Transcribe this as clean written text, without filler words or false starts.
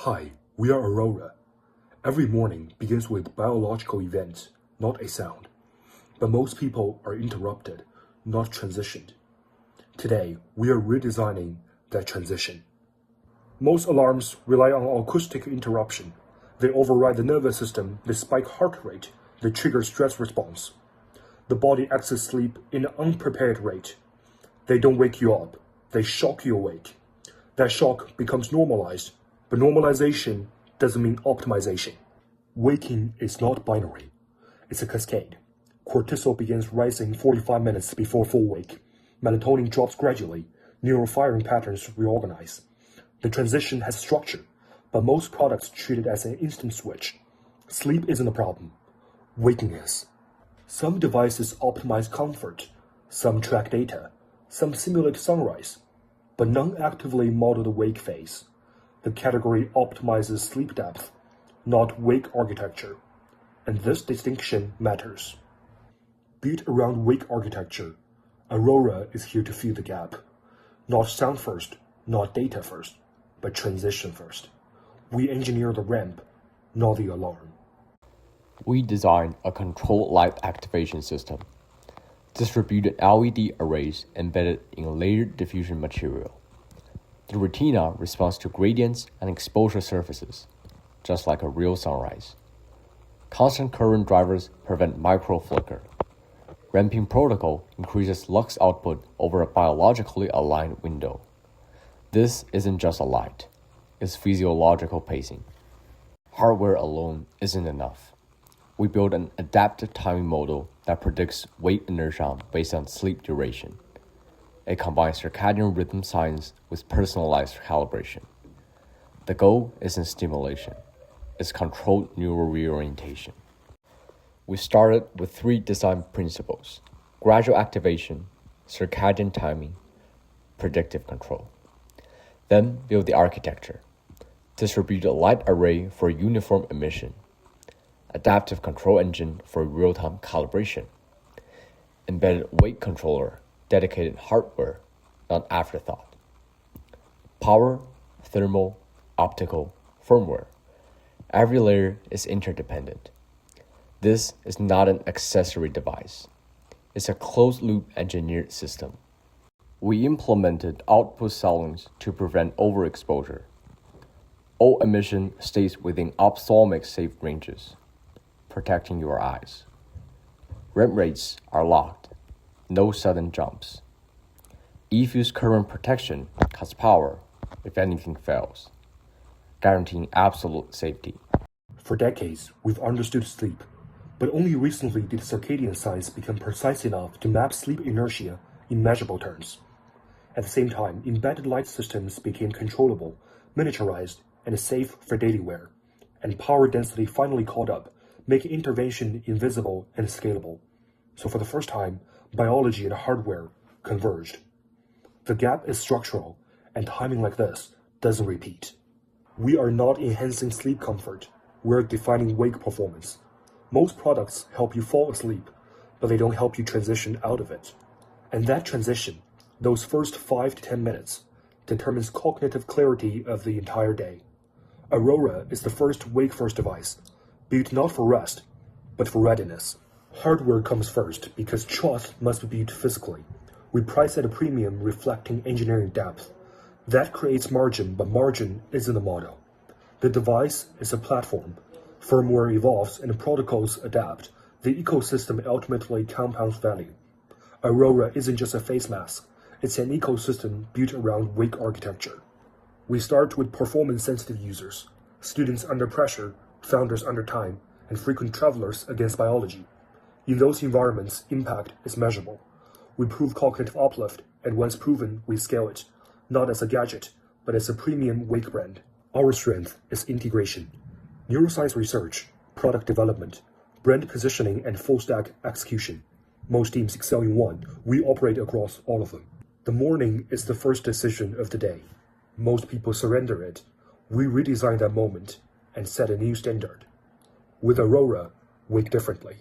Hi, we are Aurora. Every morning begins with biological events, not a sound. But most people are interrupted, not transitioned. Today, we are redesigning that transition. Most alarms rely on acoustic interruption. They override the nervous system, they spike heart rate, they trigger stress response. The body exits sleep in an unprepared rate. They don't wake you up, they shock you awake. That shock becomes normalized, but normalization doesn't mean optimization. Waking is not binary, it's a cascade. Cortisol begins rising 45 minutes before full wake. Melatonin drops gradually, neural firing patterns reorganize. The transition has structure, but most products treat it as an instant switch. Sleep isn't a problem, waking is. Some devices optimize comfort, some track data, some simulate sunrise, but none actively model the wake phase. The category optimizes sleep depth, not wake architecture, and this distinction matters. Built around wake architecture, Aurora is here to fill the gap. Not sound first, not data first, but transition first. We engineer the ramp, not the alarm. We designed a controlled light activation system, distributed LED arrays embedded in layered diffusion material. The retina responds to gradients and exposure surfaces, just like a real sunrise. Constant current drivers prevent micro-flicker. Ramping protocol increases lux output over a biologically aligned window. This isn't just a light, it's physiological pacing. Hardware alone isn't enough. We built an adaptive timing model that predicts wake inertia based on sleep duration. It combines circadian rhythm science with personalized calibration. The goal isn't stimulation, it's controlled neural reorientation. We started with 3 design principles: gradual activation, circadian timing, predictive control. Then build the architecture. Distributed light array for uniform emission. Adaptive control engine for real-time calibration. Embedded wake controller, dedicated hardware, not afterthought. Power, thermal, optical, firmware. Every layer is interdependent. This is not an accessory device. It's a closed-loop engineered system. We implemented output ceilings to prevent overexposure. All emission stays within ophthalmic safe ranges, protecting your eyes. REM rates are locked, no sudden jumps. E-fuse current protection cuts power if anything fails, guaranteeing absolute safety. For decades, we've understood sleep, but only recently did circadian science become precise enough to map sleep inertia in measurable terms. At the same time, embedded light systems became controllable, miniaturized, and safe for daily wear, and power density finally caught up, making intervention invisible and scalable. So for the first time, biology and hardware converged. The gap is structural, and timing like this doesn't repeat. We are not enhancing sleep comfort, we're defining wake performance. Most products help you fall asleep, but they don't help you transition out of it. And that transition, those first 5 to 10 minutes, determines cognitive clarity of the entire day. Aurora is the first wake-first device, built not for rest, but for readiness. Hardware comes first because trust must be built physically. We price at a premium reflecting engineering depth. That creates margin, but margin isn't the model. The device is a platform. Firmware evolves and protocols adapt. The ecosystem ultimately compounds value. Aurora isn't just a face mask. It's an ecosystem built around wake architecture. We start with performance-sensitive users, students under pressure, founders under time, and frequent travelers against biology. In those environments, impact is measurable. We prove cognitive uplift, and once proven, we scale it, not as a gadget, but as a premium wake brand. Our strength is integration. Neuroscience research, product development, brand positioning, and full-stack execution. Most teams excel in one. We operate across all of them. The morning is the first decision of the day. Most people surrender it. We redesign that moment and set a new standard. With Aurora, wake differently.